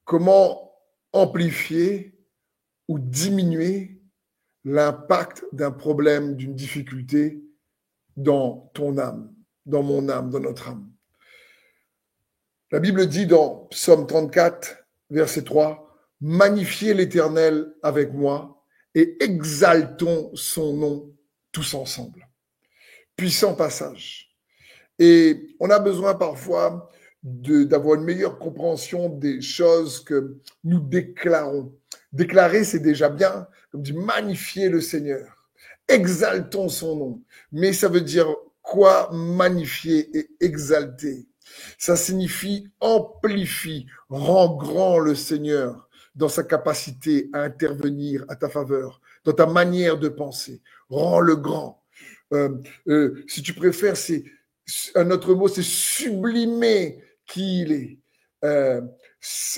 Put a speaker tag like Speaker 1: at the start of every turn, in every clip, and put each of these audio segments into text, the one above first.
Speaker 1: comment amplifier ou diminuer l'impact d'un problème, d'une difficulté dans ton âme, dans mon âme, dans notre âme. La Bible dit dans Psaume 34, verset 3, « Magnifiez l'Éternel avec moi et exaltons son nom tous ensemble. » Puissant passage. Et on a besoin parfois d'avoir une meilleure compréhension des choses que nous déclarons. Déclarer, c'est déjà bien, comme dit, magnifier le Seigneur. Exaltons son nom. Mais ça veut dire quoi magnifier et exalter? Ça signifie amplifie, rend grand le Seigneur dans sa capacité à intervenir à ta faveur, dans ta manière de penser. Rends-le grand. Si tu préfères, c'est un autre mot, c'est sublimer qui il est.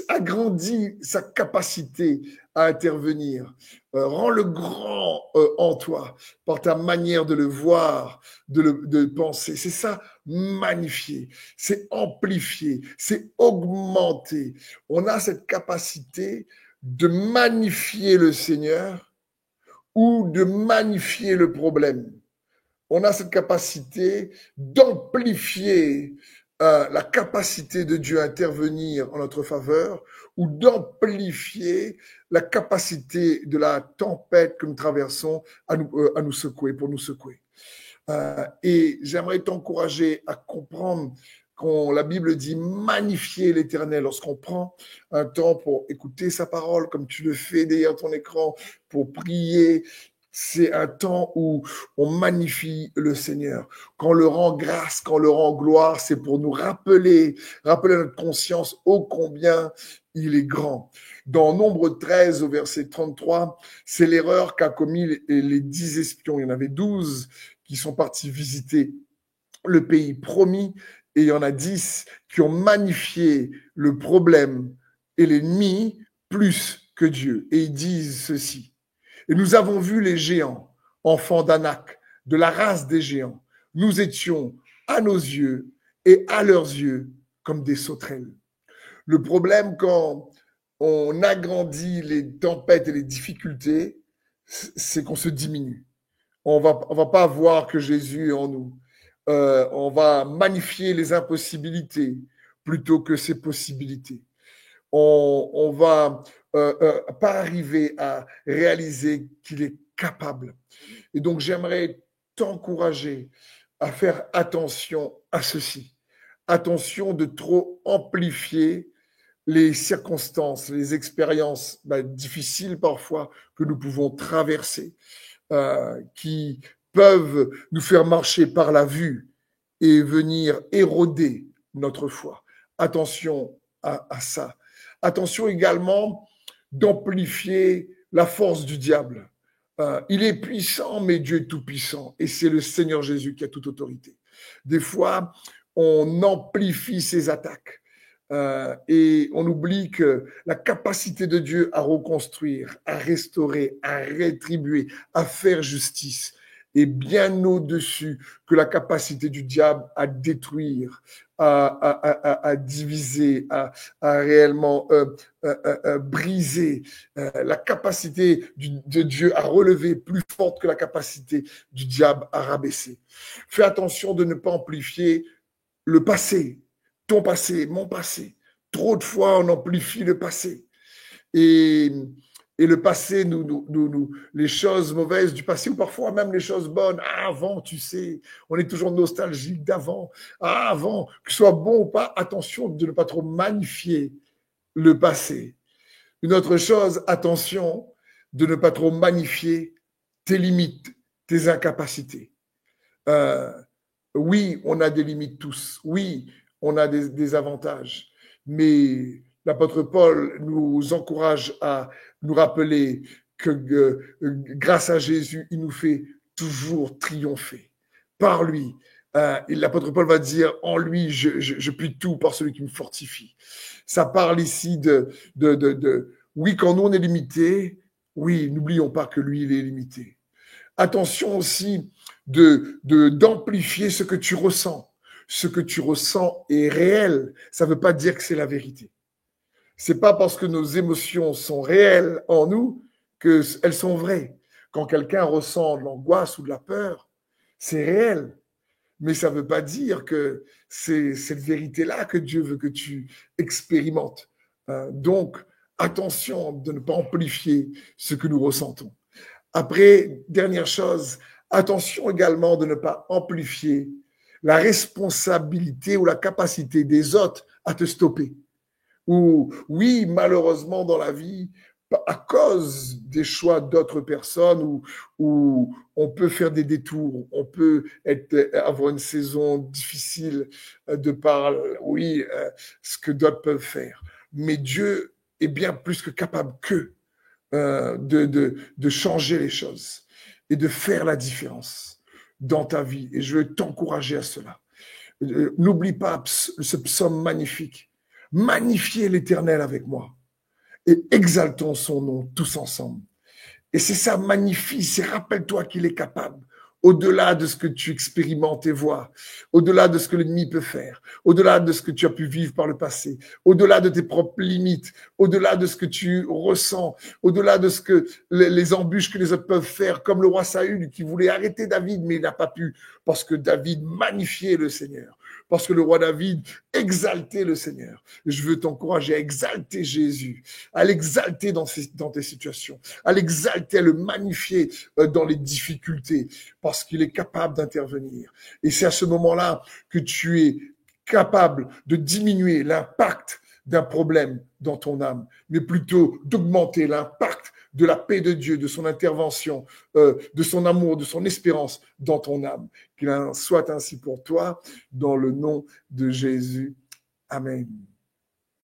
Speaker 1: Agrandit sa capacité à intervenir. Rends-le grand en toi par ta manière de le voir, de penser. C'est ça, magnifier. C'est amplifier. C'est augmenter. On a cette capacité de magnifier le Seigneur ou de magnifier le problème. On a cette capacité d'amplifier la capacité de Dieu à intervenir en notre faveur ou d'amplifier la capacité de la tempête que nous traversons à nous secouer, pour nous secouer. Et j'aimerais t'encourager à comprendre quand la Bible dit magnifier l'Éternel, lorsqu'on prend un temps pour écouter sa parole, comme tu le fais derrière ton écran, pour prier, c'est un temps où on magnifie le Seigneur. Quand on le rend grâce, quand on le rend gloire, c'est pour nous rappeler à notre conscience ô combien il est grand. Dans Nombre 13, au verset 33, c'est l'erreur qu'a commis les 10 espions. Il y en avait 12 qui sont partis visiter le pays promis et il y en a 10 qui ont magnifié le problème et l'ennemi plus que Dieu. Et ils disent ceci. Et nous avons vu les géants, enfants d'Anak, de la race des géants. Nous étions à nos yeux et à leurs yeux comme des sauterelles. Le problème quand on agrandit les tempêtes et les difficultés, c'est qu'on se diminue. On va pas voir que Jésus est en nous. On va magnifier les impossibilités plutôt que ses possibilités. On va pas arriver à réaliser qu'il est capable. Et donc, j'aimerais t'encourager à faire attention à ceci. Attention de trop amplifier les circonstances, les expériences difficiles parfois que nous pouvons traverser, qui peuvent nous faire marcher par la vue et venir éroder notre foi. Attention à ça. Attention également d'amplifier la force du diable. Il est puissant, mais Dieu est tout-puissant. Et c'est le Seigneur Jésus qui a toute autorité. Des fois, on amplifie ses attaques. Et on oublie que la capacité de Dieu à reconstruire, à restaurer, à rétribuer, à faire justice est bien au-dessus que la capacité du diable à détruire, à diviser, à réellement briser. La capacité de Dieu à relever est plus forte que la capacité du diable à rabaisser. Fais attention de ne pas amplifier le passé, ton passé, mon passé. Trop de fois, on amplifie le passé. Et le passé, les choses mauvaises du passé, ou parfois même les choses bonnes. Ah, avant, tu sais, on est toujours nostalgique d'avant. Ah, avant, que ce soit bon ou pas, attention de ne pas trop magnifier le passé. Une autre chose, attention de ne pas trop magnifier tes limites, tes incapacités. Oui, on a des limites tous. Oui, on a des avantages. Mais l'apôtre Paul nous encourage à nous rappeler que grâce à Jésus, il nous fait toujours triompher. Par lui, l'apôtre Paul va dire, en lui, je puis tout par celui qui me fortifie. Ça parle ici oui, quand nous on est limité, oui, n'oublions pas que lui, il est limité. Attention aussi d'amplifier ce que tu ressens. Ce que tu ressens est réel. Ça ne veut pas dire que c'est la vérité. C'est pas parce que nos émotions sont réelles en nous qu'elles sont vraies. Quand quelqu'un ressent de l'angoisse ou de la peur, c'est réel. Mais ça ne veut pas dire que c'est cette vérité-là que Dieu veut que tu expérimentes. Donc, attention de ne pas amplifier ce que nous ressentons. Après, dernière chose, attention également de ne pas amplifier la responsabilité ou la capacité des autres à te stopper. Ou oui, malheureusement dans la vie, à cause des choix d'autres personnes, où on peut faire des détours, on peut avoir une saison difficile de par, oui, ce que d'autres peuvent faire. Mais Dieu est bien plus que capable qu'eux de changer les choses et de faire la différence dans ta vie. Et je veux t'encourager à cela. N'oublie pas ce psaume magnifique. Magnifiez l'Éternel avec moi et exaltons son nom tous ensemble. Et c'est ça, magnifie, c'est rappelle-toi qu'il est capable, au-delà de ce que tu expérimentes et vois, au-delà de ce que l'ennemi peut faire, au-delà de ce que tu as pu vivre par le passé, au-delà de tes propres limites, au-delà de ce que tu ressens, au-delà de ce que les embûches que les autres peuvent faire, comme le roi Saül qui voulait arrêter David, mais il n'a pas pu, parce que David magnifiait le Seigneur. Parce que le roi David exaltait le Seigneur. Je veux t'encourager à exalter Jésus, à l'exalter dans tes situations, à l'exalter, à le magnifier dans les difficultés, parce qu'il est capable d'intervenir. Et c'est à ce moment-là que tu es capable de diminuer l'impact d'un problème dans ton âme, mais plutôt d'augmenter l'impact de la paix de Dieu, de son intervention, de son amour, de son espérance dans ton âme. Qu'il en soit ainsi pour toi, dans le nom de Jésus. Amen.